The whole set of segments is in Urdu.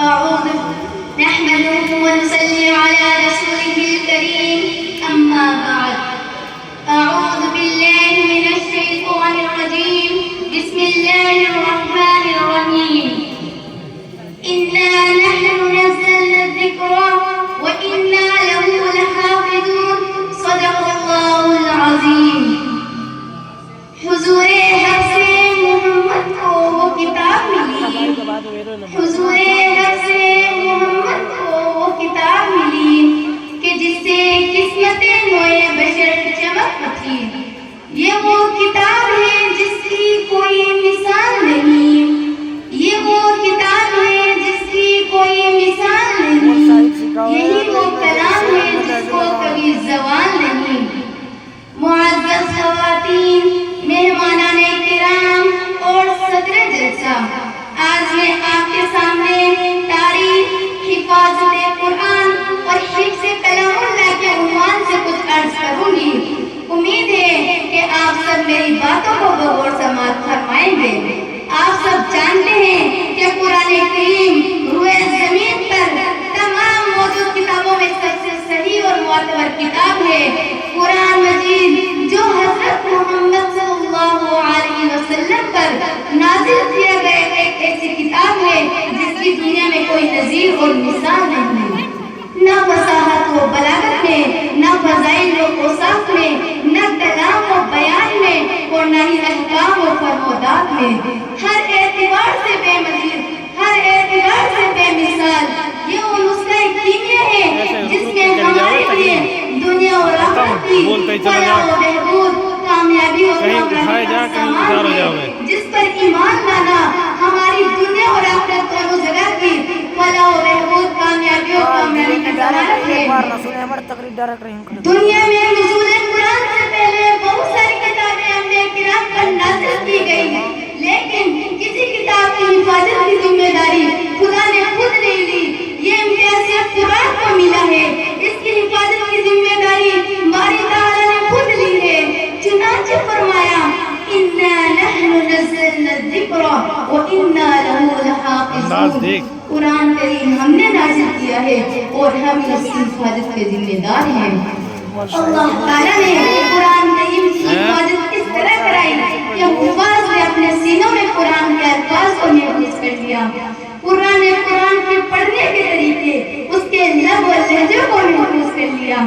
أعوذ نحمده ونصلي على رسوله الكريم أما بعد أعوذ بالله من الشيطان الرجيم بسم الله الرحمن الرحيم إنا نحن نزلنا الذكر وإنا له لحافظون صدق الله العظيم حضور حق سے محمد کو وہ کتاب ملی حضور حق سے محمد کو وہ کتاب ملی کہ جس سے قسمت نوع بشر چمک اٹھی یہ وہ کتاب ہے جس کی کوئی مثال نہیں یہ وہ کتاب ہے جس کی کوئی مثال نہیں یہی وہ کلام ہے جس کو کبھی زوال نہیں معزز خواتین مہمانان کرام اور صدر جلسہ آج میں آپ کے سامنے تاریخ حفاظت قرآن اور حفظ کلام اللہ کے عنوان سے کچھ عرض کروں گی امید ہے کہ آپ سب میری باتوں کو غور سماعت فرمائیں گے آپ سب جانتے ہیں کہ قرآن کریم روئے زمین پر تمام موجود کتابوں میں سب سے صحیح اور معتبر کتاب ہے قرآن مجید جو حضرت محمد صلی اللہ علیہ وسلم پر نازل کیا گیا ایک ایسی کتاب ہے جس کی دنیا میں کوئی نظیر اور مثال نہیں نہ فصاحت و بلاغت میں نہ فضائل و اوصاف میں نہ کلام و بیان میں اور نہ ہی احکام و فرمودات میں ہر اعتبار سے بے مثال ہر اعتبار سے بے مثال یہ وہ نسخہ کیمیا ہے جس میں ہمارے لیے دنیا اور آخرت کی فلاح و بہبود کامیابی اور سامان ہے جس پر ایمان لانا ہماری دنیا اور آخرت دونوں جگہ کی فلاح و بہبود کامیابی اور کامیابی کی ضمانت ہے دنیا میں نزول قرآن سے پہلے بہت ساری کتابیں انبیاء کرام پر نازل کی گئی ہیں لیکن کسی کتاب کی حفاظت کی ذمہ داری خدا نے خود نہیں لی یہ امتیاز صرف قرآن کو ملا ہے اس کی حفاظت کی ذمہ داری باری تعالیٰ نے خود لی ہے چنانچہ فرمایا اِنَّا نَحْنُ نَزَّلْنَا الذِّكْرَ وَإِنَّا لَهُ لَحَافِظُونَ قرآن کریم ہم نے نازل کیا ہے اور ہم اس کی حفاظت کے ذمہ دار ہیں اللہ تعالیٰ نے قرآن کریم کی حفاظت اس طرح کرائی کہ حفاظ نے اپنے سینوں میں قرآن کے الفاظ کو محفوظ کر لیا قرآن کے پڑھنے کے طریقے اس کے لب و لہجے کو محفوظ کر لیا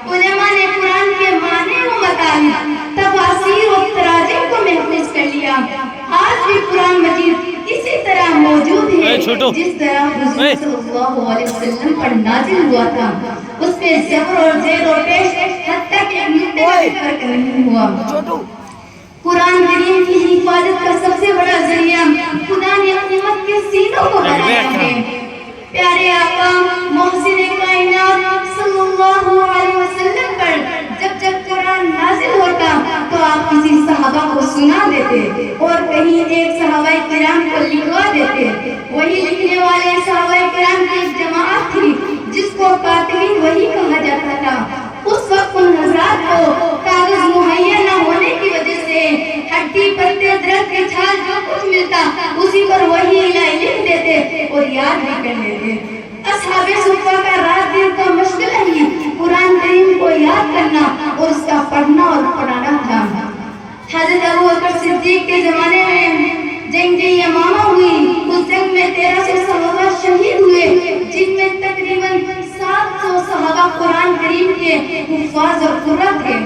علماء نے قرآن کے معنی و مطالب تفاسیر و تراجم کو محفوظ کر لیا آج بھی قرآن مجید اسی طرح موجود ہے جس طرح حضور صلی اللہ علیہ وسلم پر نازل ہوا تھا اس پہ زبر اور زیر اور پیش حتی کہ ایک نقطے کا بھی فرق نہیں ہوا قرآن کریم کی حفاظت کا سب سے بڑا ذریعہ خدا نے اپنی امت کے سینوں کو بنایا ہے پیارے آقا محسن کائنات صلی اللہ علیہ وسلم پر جب قرآن نازل ہوتا تو آپ کسی صحابہ کو سنا دیتے اور کہیں ایک صحابہ کرام کو لکھوا دیتے وہی لکھنے والے صحابہ کرام کی ایک جماعت تھی جس کو کاتبین وہی کہا جاتا تھا اس وقت ان حضرات کو کاغذ مہیا نہ ہونے کی وجہ سے ہڈی پتے درخت کی چھال جو کچھ ملتا اسی پر وہی الہی لکھ دیتے اور یاد بھی کر لیتے اصحاب صفہ کا رات دن کا مشغلہ ہی قرآن کریم کو یاد کرنا اور اس کا پڑھنا اور پڑھانا تھا حضرت ابو بکر صدیق کے زمانے میں جنگ یمامہ ہوئی اس جنگ میں 1300 صحابہ شہید ہوئے جن میں تقریباً 700 صحابہ قرآن کریم کے حفاظ اور قرہ تھے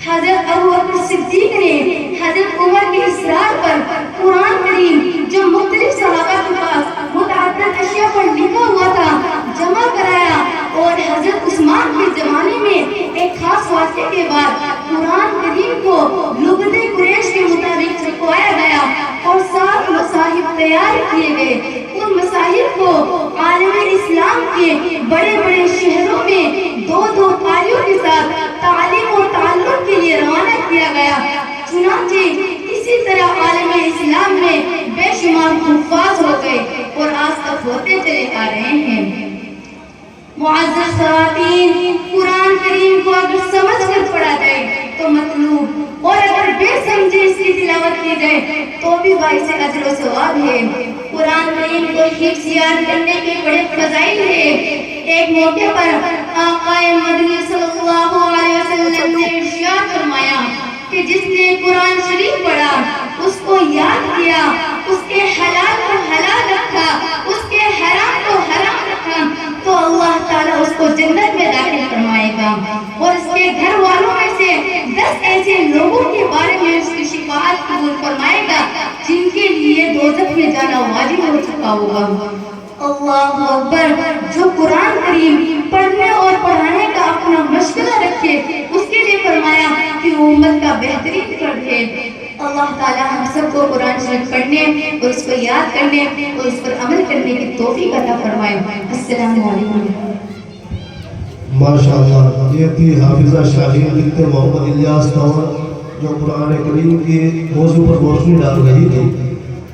حضرت ابو بکر صدیق نے حضرت عمر کے اصرار پر قرآن کریم جو مختلف صحابہ کے پاس متعدد اشیاء پر لکھا ہوا تھا جمع کرایا اور حضرت عثمان کے زمانے میں ایک خاص واقعے کے بعد قرآن کریم کو لغت قریش کے مطابق چھپوایا گیا اور 7 مصاحف تیار کیے گئے ان مصاحف کو عالم اسلام کے بڑے بڑے شہروں میں 2 قاریوں کے ساتھ تعلیم و تعلق کے لیے روانہ کیا گیا چنانچہ اسی طرح عالم اسلام میں بے شمار حفاظ ہو گئے اور آج تک ہوتے چلے آ رہے ہیں معزز خواتین قرآن کریم کو اگر سمجھ کر پڑھا جائے تو مطلوب اور اگر بے سمجھے اس کی تلاوت کی جائے تو بھی باعث اجر و ثواب ہے۔ قرآن کریم کو حفظ یاد کرنے کے بڑے فضائل ہیں۔ ایک موقع پر آقا مدنی صلی اللہ علیہ وسلم نے ارشاد فرمایا کہ جس نے قرآن شریف پڑھا، اس کو یاد کیا، اس کے حلال کو حلال رکھا، اس کے حرام کو حرام رکھا، تو اللہ تعالیٰ اس کو جنت میں داخل فرمائے گا، اور اس کے گھر والوں میں سے 10 ایسے لوگوں کے بارے میں اس کی شفاعت قبول فرمائے گا جن کے لیے دوزخ میں جانا واجب ہو چکا ہوگا۔ اللہ اکبر۔ جو قرآن کریم پڑھنے اور پڑھانے کا اپنا مشغلہ رکھے، اس کے لیے فرمایا کہ وہ امت کا بہترین فرد ہے۔ اللہ تعالیٰ ہم سب کو قرآن شریف پڑھنے اور اس کو یاد کرنے اور اس پر عمل کرنے کی توفیق عطا فرمائے۔ السلام علیکم۔ ماشاءاللہ، یہ تھی حافظہ شاہین بنت محمد الیاس طور جو قرآن کریم کے موضوع پر روشنی ڈال رہی تھی۔